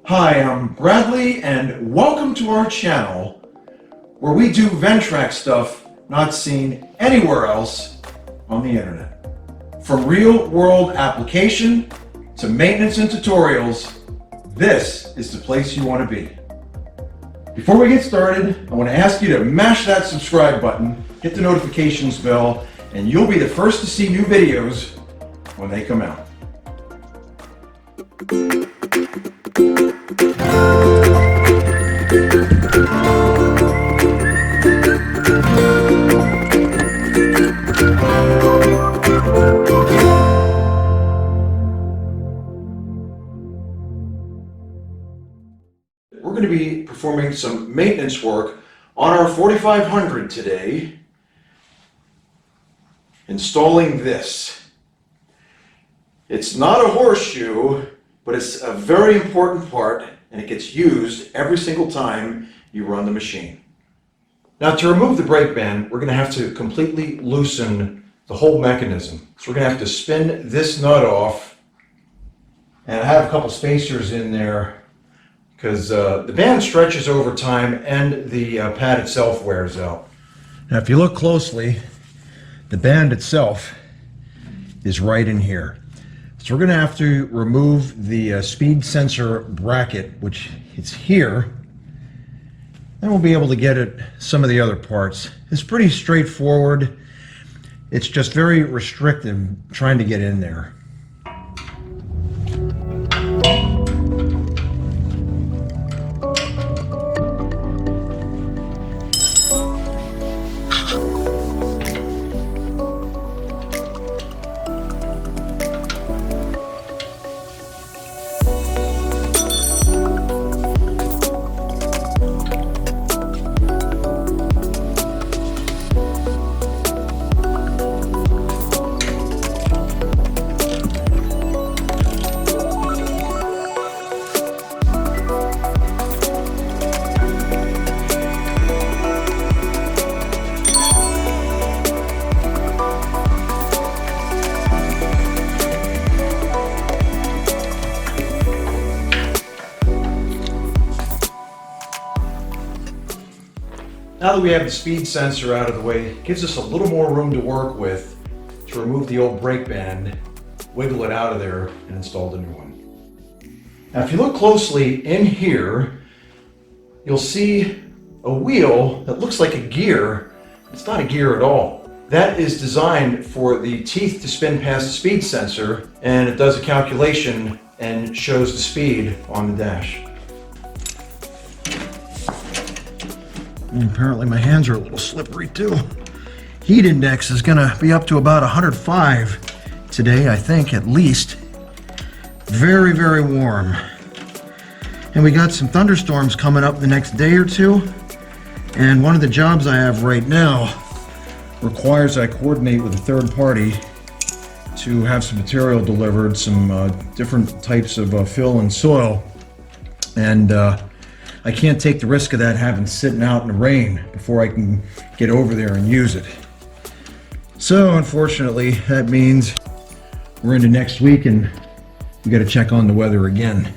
Hi, I'm Bradley, and welcome to our channel where we do Ventrac stuff not seen anywhere else on the internet. From real-world application to maintenance and tutorials, this is the place you want to be. Before we get started, I want to ask you to mash that subscribe button, hit the notifications bell, and you'll be the first to see new videos when they come out. We're going to be performing some maintenance work on our 4500 today, installing this. It's not a horseshoe, but it's a very important part, and it gets used every single time you run the machine. Now, to remove the brake band, we're going to have to completely loosen the whole mechanism. So we're going to have to spin this nut off, and I have a couple spacers in there because the band stretches over time and the pad itself wears out. Now, if you look closely, the band itself is right in here. So we're going to have to remove the speed sensor bracket, which is here. Then we'll be able to get at some of the other parts. It's pretty straightforward. It's just very restrictive trying to get in there. Now that we have the speed sensor out of the way, it gives us a little more room to work with to remove the old brake band, wiggle it out of there, and install the new one. Now, if you look closely in here, you'll see a wheel that looks like a gear. It's not a gear at all. That is designed for the teeth to spin past the speed sensor, and it does a calculation and shows the speed on the dash. And apparently my hands are a little slippery too. Heat index is going to be up to about 105 today, I think, at least. Very, very warm. And we got some thunderstorms coming up the next day or two. And one of the jobs I have right now requires I coordinate with a third party to have some material delivered, some different types of fill and soil. And I can't take the risk of that having sitting out in the rain before I can get over there and use it. So unfortunately, that means we're into next week and we got to check on the weather again.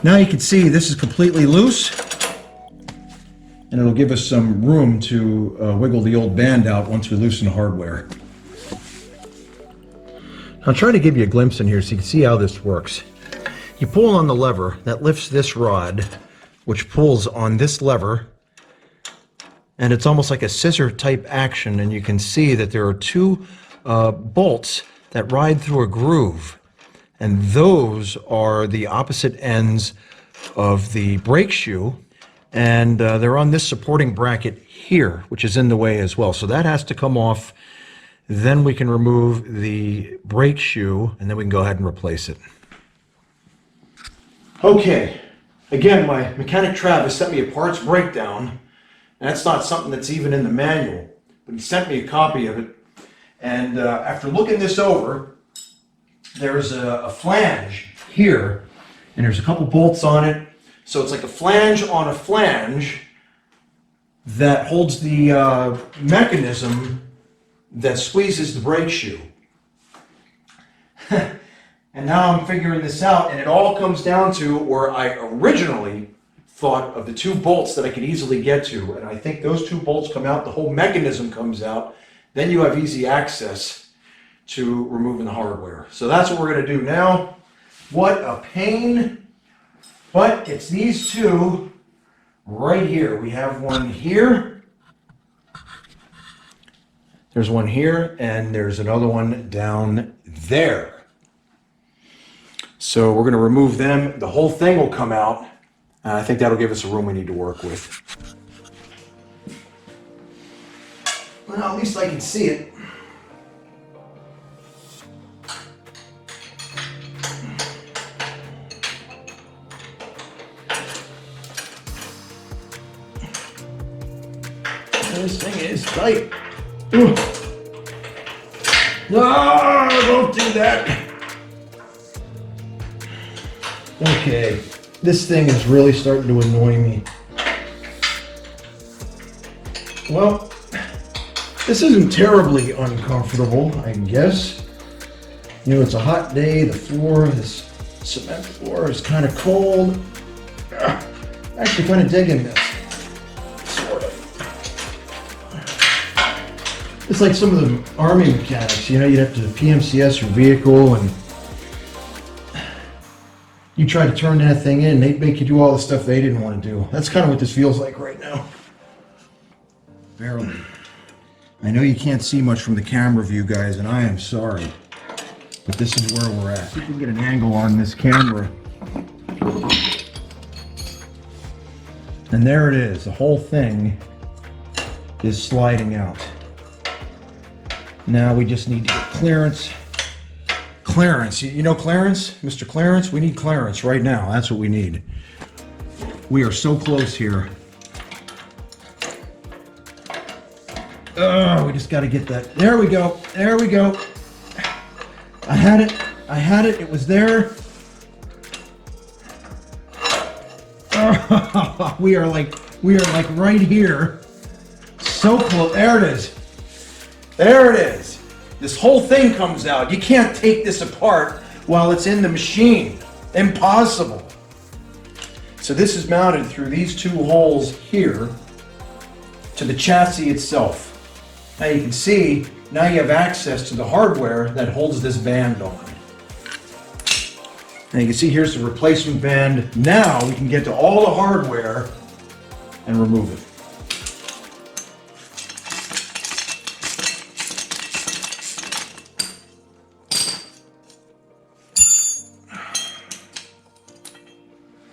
Now you can see this is completely loose, and it'll give us some room to wiggle the old band out once we loosen the hardware. I'll try to give you a glimpse in here so you can see how this works. You pull on the lever that lifts this rod, which pulls on this lever, and it's almost like a scissor type action, and you can see that there are two bolts that ride through a groove, and those are the opposite ends of the brake shoe, and they're on this supporting bracket here, which is in the way as well. So that has to come off. Then we can remove the brake shoe, and then we can go ahead and replace it. Okay. Again, my mechanic Travis sent me a parts breakdown, and that's not something that's even in the manual, but he sent me a copy of it. And after looking this over, there's a flange here, and there's a couple bolts on it. So it's like a flange on a flange that holds the mechanism that squeezes the brake shoe. And now I'm figuring this out, and it all comes down to where I originally thought of the 2 bolts that I could easily get to. And I think those 2 bolts come out, the whole mechanism comes out. Then you have easy access to removing the hardware. So that's what we're going to do now. What a pain. But it's these 2 right here. We have one here. There's one here, and there's another one down there. So we're going to remove them. The whole thing will come out. And I think that'll give us a room we need to work with. Well, at least I can see it. This thing is tight. Ooh. No, don't do that. Okay, this thing is really starting to annoy me. Well, this isn't terribly uncomfortable, I guess. You know, it's a hot day, the floor, this cement floor is kind of cold. Actually kind of digging this, sort of. It's like some of the army mechanics, you know, you'd have to PMCS your vehicle and you try to turn that thing in, they'd make you do all the stuff they didn't want to do. That's kind of what this feels like right now. Barely. I know you can't see much from the camera view, guys, and I am sorry. But this is where we're at. See if we can get an angle on this camera. And there it is. The whole thing is sliding out. Now we just need to get clearance. Clearance. You know clearance? Mr. Clearance? We need clearance right now. That's what we need. We are so close here. Oh, we just got to get that. There we go. There we go. I had it. I had it. It was there. Oh, we are like right here. So close. There it is. There it is. This whole thing comes out. You can't take this apart while it's in the machine. Impossible. So this is mounted through these 2 holes here to the chassis itself. Now you can see, now you have access to the hardware that holds this band on. Now you can see here's the replacement band. Now we can get to all the hardware and remove it.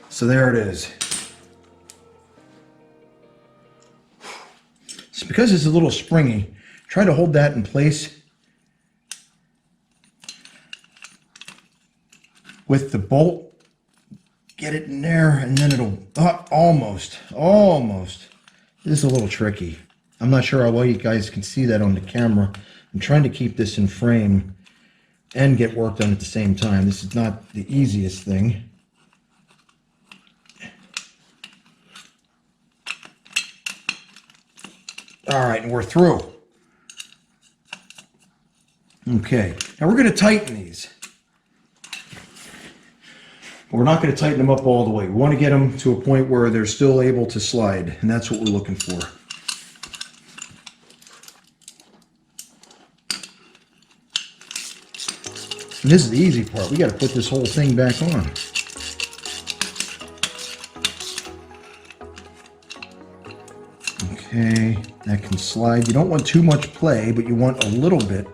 So there it is. So because it's a little springy, try to hold that in place with the bolt. Get it in there and then it'll, almost. This is a little tricky. I'm not sure how well you guys can see that on the camera. I'm trying to keep this in frame and get work done at the same time. This is not the easiest thing. All right, and we're through. Okay, now we're going to tighten these. But we're not going to tighten them up all the way. We want to get them to a point where they're still able to slide, and that's what we're looking for. And this is the easy part. We got to put this whole thing back on. Okay, that can slide. You don't want too much play, but you want a little bit.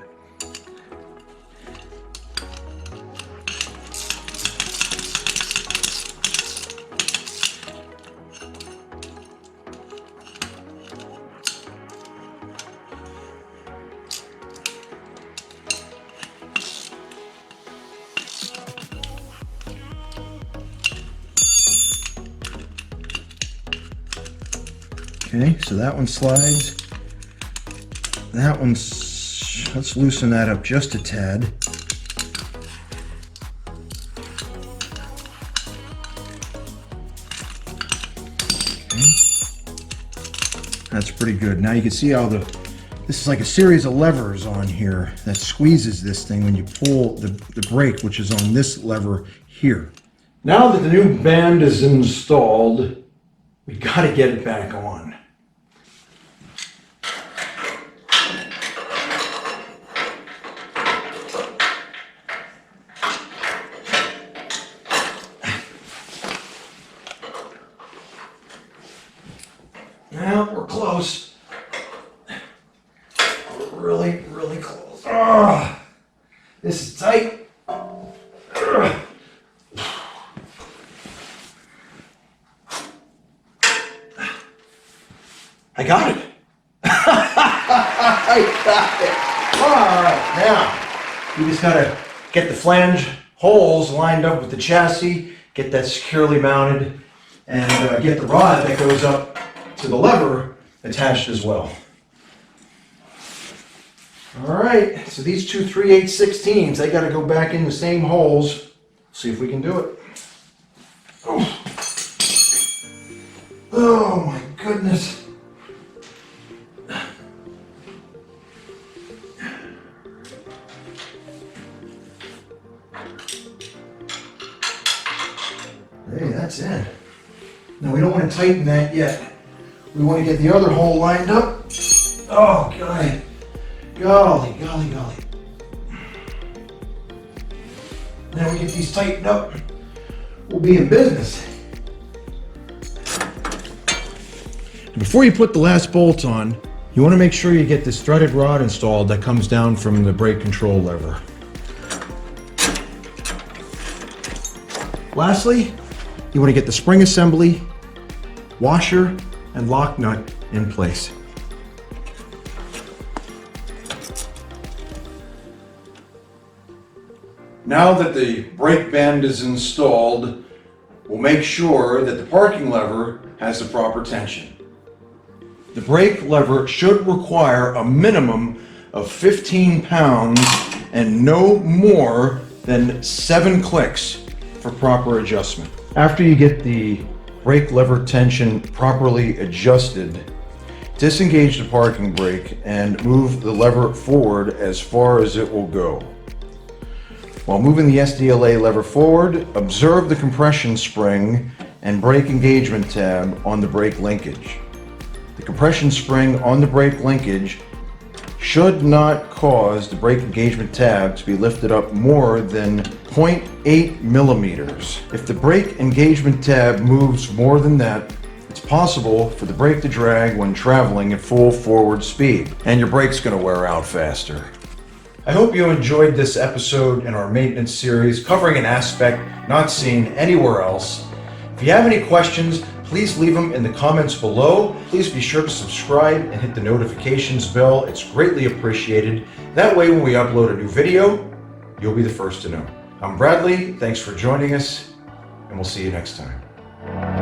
Okay, so that one slides. That one's, let's loosen that up just a tad. Okay. That's pretty good. Now you can see how the This is like a series of levers on here that squeezes this thing when you pull the brake, which is on this lever here. Now that the new band is installed, we got to get it back on. Now we're close. We're really, really close. Ugh. This is tight. Ugh. I got it. I got it. All right, now you just gotta get the flange holes lined up with the chassis, get that securely mounted, and get the rod that goes up to the lever attached as well. All right, so these two 3/8/16s, they gotta go back in the same holes. See if we can do it. Oh my goodness. Hey, that's it. Now we don't want to tighten that yet. We want to get the other hole lined up. Oh, God. Golly, golly, golly. Now we get these tightened up, we'll be in business. Before you put the last bolt on, you want to make sure you get this threaded rod installed that comes down from the brake control lever. Lastly, you want to get the spring assembly, washer, and lock nut in place. Now that the brake band is installed, we'll make sure that the parking lever has the proper tension. The brake lever should require a minimum of 15 pounds and no more than 7 clicks for proper adjustment. After you get the brake lever tension properly adjusted, disengage the parking brake and move the lever forward as far as it will go. While moving the SDLA lever forward, observe the compression spring and brake engagement tab on the brake linkage. The compression spring on the brake linkage should not cause the brake engagement tab to be lifted up more than 0.8 millimeters. If the brake engagement tab moves more than that, it's possible for the brake to drag when traveling at full forward speed, and your brake's going to wear out faster. I hope you enjoyed this episode in our maintenance series covering an aspect not seen anywhere else. If you have any questions, please leave them in the comments below. Please be sure to subscribe and hit the notifications bell. It's greatly appreciated. That way when we upload a new video, you'll be the first to know. I'm Bradley, thanks for joining us, and we'll see you next time.